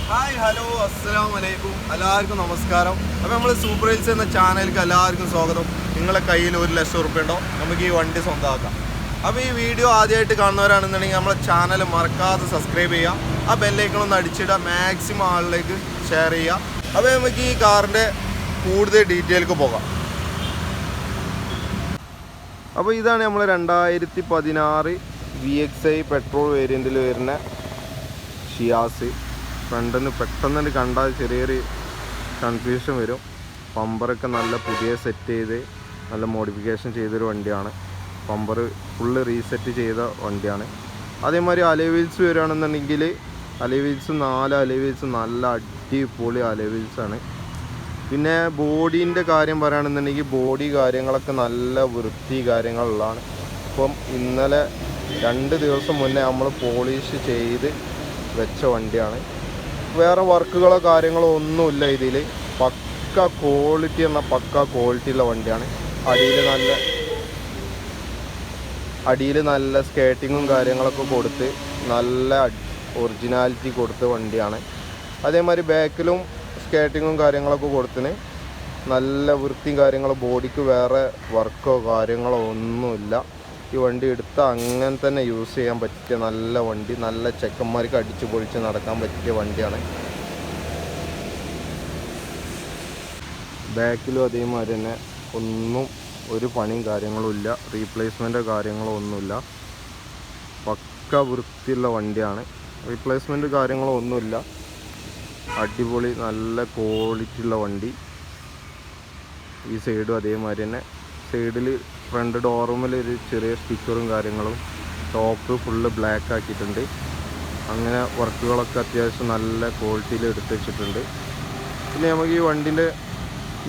Hi hello അസ്സലാമലൈക്കും എല്ലാവർക്കും നമസ്കാരം. അപ്പോൾ നമ്മൾ സൂപ്പർ റീൽസ് എന്ന ചാനലിലേക്ക് എല്ലാവർക്കും സ്വാഗതം. നിങ്ങളെ കയ്യിൽ 1,00,000 റുപ്യ ഉണ്ടോ? നമുക്ക് ഈ വണ്ടി സ്വന്തമാക്കാം. അപ്പോൾ ഈ വീഡിയോ ആദ്യമായിട്ട് കാണുന്നവരാണെന്നുണ്ടെങ്കിൽ നമ്മളെ ചാനൽ മറക്കാതെ സബ്സ്ക്രൈബ് ചെയ്യുക, ആ ബെല്ലൈക്കണൊന്ന് അടിച്ചിടുക, മാക്സിമം ആളിലേക്ക് ഷെയർ ചെയ്യുക. അപ്പോൾ നമുക്ക് ഈ കാറിൻ്റെ കൂടുതൽ ഡീറ്റെയിലേക്ക് പോകാം. അപ്പോൾ ഇതാണ് നമ്മൾ 2016 VXi പെട്രോൾ വേരിയൻറ്റിൽ വരുന്ന ഷിയാസ്. ഫ്രണ്ടിന് പെട്ടെന്ന് തന്നെ കണ്ടാൽ ചെറിയൊരു കൺഫ്യൂഷൻ വരും. പമ്പറൊക്കെ നല്ല പുതിയ സെറ്റ് ചെയ്ത് നല്ല മോഡിഫിക്കേഷൻ ചെയ്തൊരു വണ്ടിയാണ്. പമ്പർ ഫുള്ള് റീസെറ്റ് ചെയ്ത വണ്ടിയാണ്. അതേമാതിരി അലോയ് വീൽസ് വരികയാണെന്നുണ്ടെങ്കിൽ അലോയ് വീൽസ് 4 അലോയ് വീൽസ് നല്ല അടിപൊളി അലോയ് വീൽസാണ്. പിന്നെ ബോഡീൻ്റെ കാര്യം പറയുകയാണെന്നുണ്ടെങ്കിൽ ബോഡി കാര്യങ്ങളൊക്കെ നല്ല വൃത്തി കാര്യങ്ങളുള്ളതാണ്. ഇപ്പം ഇന്നലെ 2 ദിവസം മുന്നേ നമ്മൾ പോളിഷ് ചെയ്ത് വെച്ച വണ്ടിയാണ്. വേറെ വർക്കുകളോ കാര്യങ്ങളോ ഒന്നുമില്ല ഇതിൽ. പക്ക ക്വാളിറ്റി എന്ന പക്ക ക്വാളിറ്റിയുള്ള വണ്ടിയാണ്. അടിയിൽ നല്ല സ്കേറ്റിങ്ങും കാര്യങ്ങളൊക്കെ കൊടുത്ത് നല്ല ഒറിജിനാലിറ്റി കൊടുത്ത വണ്ടിയാണ്. അതേമാതിരി ബാക്കിലും സ്കേറ്റിങ്ങും കാര്യങ്ങളൊക്കെ കൊടുത്തിന് നല്ല വൃത്തിയും കാര്യങ്ങളും. ബോഡിക്ക് വേറെ വർക്കോ കാര്യങ്ങളോ ഒന്നുമില്ല. ഈ വണ്ടി എടുത്താൽ അങ്ങനെ തന്നെ യൂസ് ചെയ്യാൻ പറ്റിയ നല്ല വണ്ടി, നല്ല ചെക്കന്മാർക്ക് അടിച്ചു പൊളിച്ച് നടക്കാൻ പറ്റിയ വണ്ടിയാണ്. ബാക്കിലും അതേമാതിരി തന്നെ ഒന്നും ഒരു പണിയും കാര്യങ്ങളും ഇല്ല, റീപ്ലേസ്മെൻറ്റോ കാര്യങ്ങളോ ഒന്നുമില്ല. പക്ക വൃത്തിയുള്ള വണ്ടിയാണ്. റീപ്ലേസ്മെൻറ്റ് കാര്യങ്ങളോ ഒന്നുമില്ല. അടിപൊളി നല്ല ക്വാളിറ്റി ഉള്ള വണ്ടി. ഈ സൈഡും അതേമാതിരി തന്നെ. സൈഡിൽ ഫ്രണ്ട് ഡോറുമിൽ ഒരു ചെറിയ സ്റ്റിക്കറും കാര്യങ്ങളും. ടോപ്പ് ഫുള്ള് ബ്ലാക്ക് ആക്കിയിട്ടുണ്ട്. അങ്ങനെ വർക്കുകളൊക്കെ അത്യാവശ്യം നല്ല ക്വാളിറ്റിയിൽ എടുത്ത് വെച്ചിട്ടുണ്ട്. പിന്നെ നമുക്ക് ഈ വണ്ടിൻ്റെ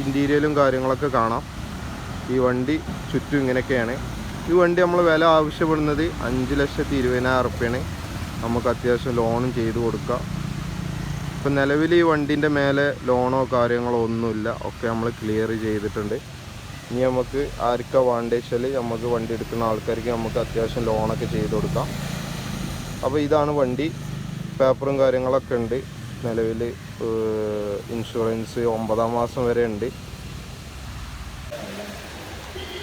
ഇൻറ്റീരിയലും കാര്യങ്ങളൊക്കെ കാണാം. ഈ വണ്ടി ചുറ്റും ഇങ്ങനെയൊക്കെയാണ്. ഈ വണ്ടി നമ്മൾ വില ആവശ്യപ്പെടുന്നത് 5,20,000 റുപ്യാണ്. നമുക്ക് അത്യാവശ്യം ലോണും ചെയ്ത് കൊടുക്കാം. ഇപ്പം നിലവിൽ ഈ വണ്ടീൻ്റെ മേലെ ലോണോ കാര്യങ്ങളോ ഒന്നുമില്ല, ഒക്കെ നമ്മൾ ക്ലിയർ ചെയ്തിട്ടുണ്ട്. ഇനി നമുക്ക് ആർക്കാ വേണ്ടേച്ചാൽ നമുക്ക് വണ്ടി എടുക്കുന്ന ആൾക്കാർക്ക് നമുക്ക് അത്യാവശ്യം ലോണൊക്കെ ചെയ്ത് കൊടുക്കാം. അപ്പോൾ ഇതാണ് വണ്ടി. പേപ്പറും കാര്യങ്ങളൊക്കെ ഉണ്ട്. നിലവിൽ ഇൻഷുറൻസ് 9-ാം മാസം വരെ ഉണ്ട്.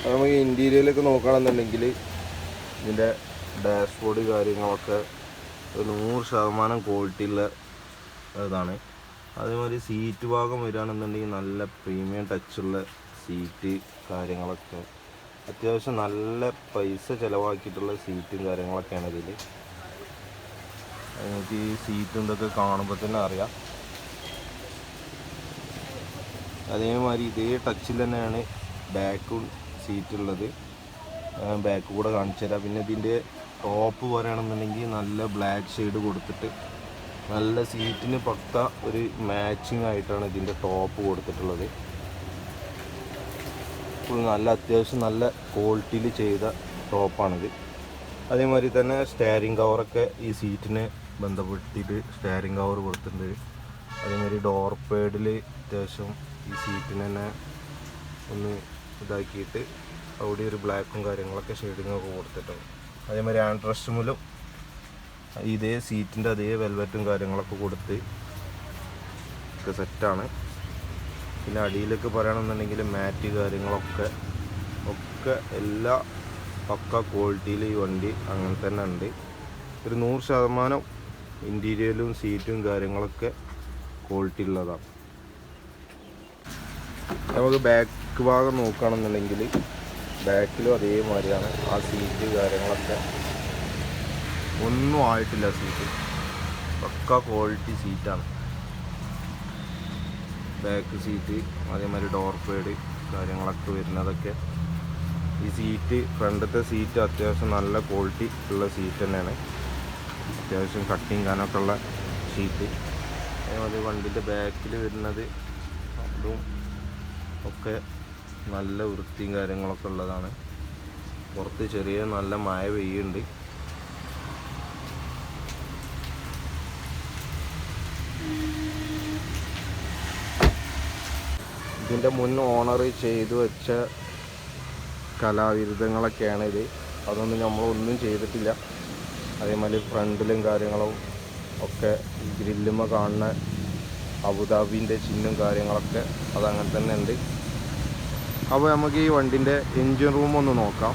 അത് നമുക്ക് ഇൻറ്റീരിയലൊക്കെ നോക്കുകയാണെന്നുണ്ടെങ്കിൽ ഇതിൻ്റെ ഡാഷ്ബോർഡ് കാര്യങ്ങളൊക്കെ 100% ക്വാളിറ്റിയുള്ള ഇതാണ്. അതേമാതിരി സീറ്റ് ഭാഗം വരികയാണെന്നുണ്ടെങ്കിൽ നല്ല പ്രീമിയം ടച്ചുള്ള സീറ്റ് കാര്യങ്ങളൊക്കെ. അത്യാവശ്യം നല്ല പൈസ ചിലവാക്കിയിട്ടുള്ള സീറ്റും കാര്യങ്ങളൊക്കെയാണ് ഇതിൽ. നമുക്ക് ഈ സീറ്റും ഇതൊക്കെ കാണുമ്പോൾ തന്നെ അറിയാം. അതേമാതിരി ഇതേ ടച്ചിൽ തന്നെയാണ് ബാക്കും സീറ്റുള്ളത്. ബാക്ക് കൂടെ കാണിച്ചു തരാം. പിന്നെ ഇതിൻ്റെ ടോപ്പ് പറയുകയാണെന്നുണ്ടെങ്കിൽ നല്ല ബ്ലാക്ക് ഷെയ്ഡ് കൊടുത്തിട്ട് നല്ല സീറ്റിന് പക്ക ഒരു മാച്ചിങ് ആയിട്ടാണ് ഇതിൻ്റെ ടോപ്പ് കൊടുത്തിട്ടുള്ളത്. നല്ല അത്യാവശ്യം നല്ല ക്വാളിറ്റിയിൽ ചെയ്ത ടോപ്പാണിത്. അതേമാതിരി തന്നെ സ്റ്റിയറിംഗ് കവറൊക്കെ ഈ സീറ്റിനെ ബന്ധപ്പെടുത്തിയിട്ട് സ്റ്റിയറിംഗ് കവർ കൊടുത്തിട്ടുണ്ട്. അതേമാതിരി ഡോർ പേഡിൽ അത്യാവശ്യം ഈ സീറ്റിന് തന്നെ ഒന്ന് ഇതാക്കിയിട്ട് അവിടെ ഒരു ബ്ലാക്കും കാര്യങ്ങളൊക്കെ ഷെയ്ഡിങ്ങൊക്കെ കൊടുത്തിട്ടുണ്ട്. അതേമാതിരി ഹാൻഡ് റെസ്റ്റുമിലും ഇതേ സീറ്റിൻ്റെ അതേ വെൽവെറ്റും കാര്യങ്ങളൊക്കെ കൊടുത്ത് ഒക്കെ സെറ്റാണ്. പിന്നെ അടിയിലൊക്കെ പറയുകയാണെന്നുണ്ടെങ്കിൽ മാറ്റ് കാര്യങ്ങളൊക്കെ എല്ലാ പക്ക ക്വാളിറ്റിയിൽ ഈ വണ്ടി അങ്ങനെ തന്നെ ഉണ്ട്. ഒരു 100% ഇൻറ്റീരിയലും സീറ്റും കാര്യങ്ങളൊക്കെ ക്വാളിറ്റി ഉള്ളതാണ്. നമുക്ക് ബാക്ക് ഭാഗം നോക്കുകയാണെന്നുണ്ടെങ്കിൽ ബാക്കിലും അതേമാതിരിയാണ്. ആ സീറ്റ് കാര്യങ്ങളൊക്കെ ഒന്നും ആയിട്ടില്ല. സീറ്റ് പക്ക ക്വാളിറ്റി സീറ്റാണ്. ബാക്ക് സീറ്റ് അതേമാതിരി ഡോർ പേഡ് കാര്യങ്ങളൊക്കെ വരുന്നതൊക്കെ. ഈ സീറ്റ് ഫ്രണ്ടത്തെ സീറ്റ് അത്യാവശ്യം നല്ല ക്വാളിറ്റി ഉള്ള സീറ്റ് തന്നെയാണ്. അത്യാവശ്യം കട്ടിങ് കാനൊക്കെ ഉള്ള സീറ്റ്. അതേമാതിരി വണ്ടിൻ്റെ ബാക്കിൽ വരുന്നത് അതും ഒക്കെ നല്ല വൃത്തിയും കാര്യങ്ങളൊക്കെ ഉള്ളതാണ്. പുറത്ത് ചെറിയ നല്ല മഴ പെയ്യുന്നുണ്ട്. ഇതിൻ്റെ മുൻ ഓണർ ചെയ്തു വെച്ച കലാവിരുദ്ധങ്ങളൊക്കെയാണ് ഇത്. അതൊന്നും നമ്മളൊന്നും ചെയ്തിട്ടില്ല. അതേമാതിരി ഫ്രണ്ടിലും കാര്യങ്ങളും ഒക്കെ ഈ ഗ്രില്ലുമ്മ കാണുന്ന അബുദാബിൻ്റെ ചിഹ്നം കാര്യങ്ങളൊക്കെ അതങ്ങനെ തന്നെ ഉണ്ട്. അപ്പോൾ നമുക്ക് ഈ വണ്ടിൻ്റെ എൻജിൻ റൂം ഒന്ന് നോക്കാം.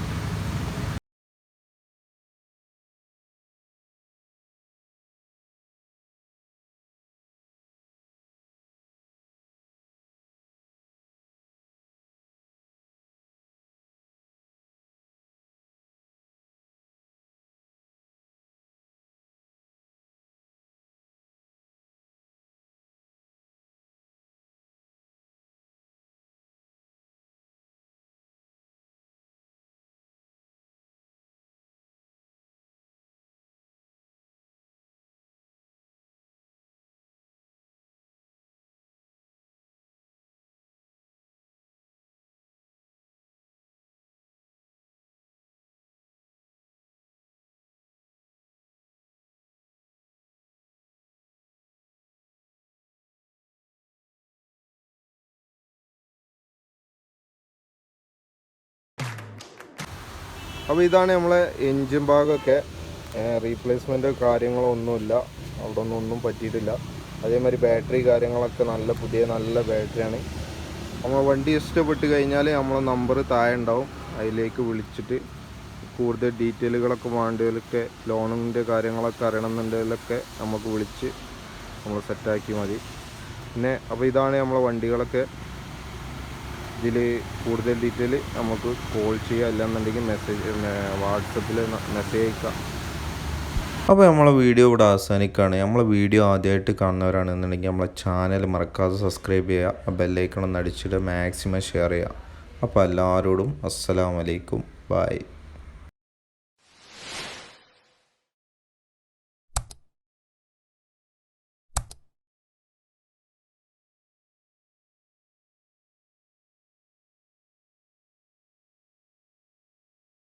അപ്പോൾ ഇതാണ് നമ്മളെ എൻജിൻ ഭാഗമൊക്കെ. റീപ്ലേസ്മെൻറ്റ് കാര്യങ്ങളൊന്നുമില്ല, അവിടെ ഒന്നും പറ്റിയിട്ടില്ല. അതേമാതിരി ബാറ്ററി കാര്യങ്ങളൊക്കെ പുതിയ നല്ല ബാറ്ററിയാണ്. നമ്മൾ വണ്ടി ഇഷ്ടപ്പെട്ട് കഴിഞ്ഞാൽ നമ്മളെ നമ്പർ താഴെ ഉണ്ടാവും, അതിലേക്ക് വിളിച്ചിട്ട് കൂടുതൽ ഡീറ്റെയിലുകളൊക്കെ വേണ്ടതിലൊക്കെ ലോണിൻ്റെ കാര്യങ്ങളൊക്കെ അറിയണമെന്നുണ്ടെങ്കിലൊക്കെ നമുക്ക് വിളിച്ച് നമ്മൾ സെറ്റാക്കി മതി. പിന്നെ അപ്പോൾ ഇതാണ് നമ്മളെ വണ്ടികളൊക്കെ. ഇതിൽ കൂടുതൽ ഡീറ്റെയിൽ നമുക്ക് കോൾ ചെയ്യുക, അല്ലാന്നുണ്ടെങ്കിൽ വാട്സപ്പിൽ മെസ്സേജ് അയക്കാം. അപ്പോൾ നമ്മളെ വീഡിയോ ഇവിടെ അവസാനിക്കുകയാണ്. നമ്മളെ വീഡിയോ ആദ്യമായിട്ട് കാണുന്നവരാണെന്നുണ്ടെങ്കിൽ നമ്മളെ ചാനൽ മറക്കാതെ സബ്സ്ക്രൈബ് ചെയ്യുക, ബെല്ലൈക്കൺ ഒന്ന് അടിച്ചിട്ട് മാക്സിമം ഷെയർ ചെയ്യുക. അപ്പോൾ എല്ലാവരോടും അസ്സലാമു അലൈക്കും, ബൈ.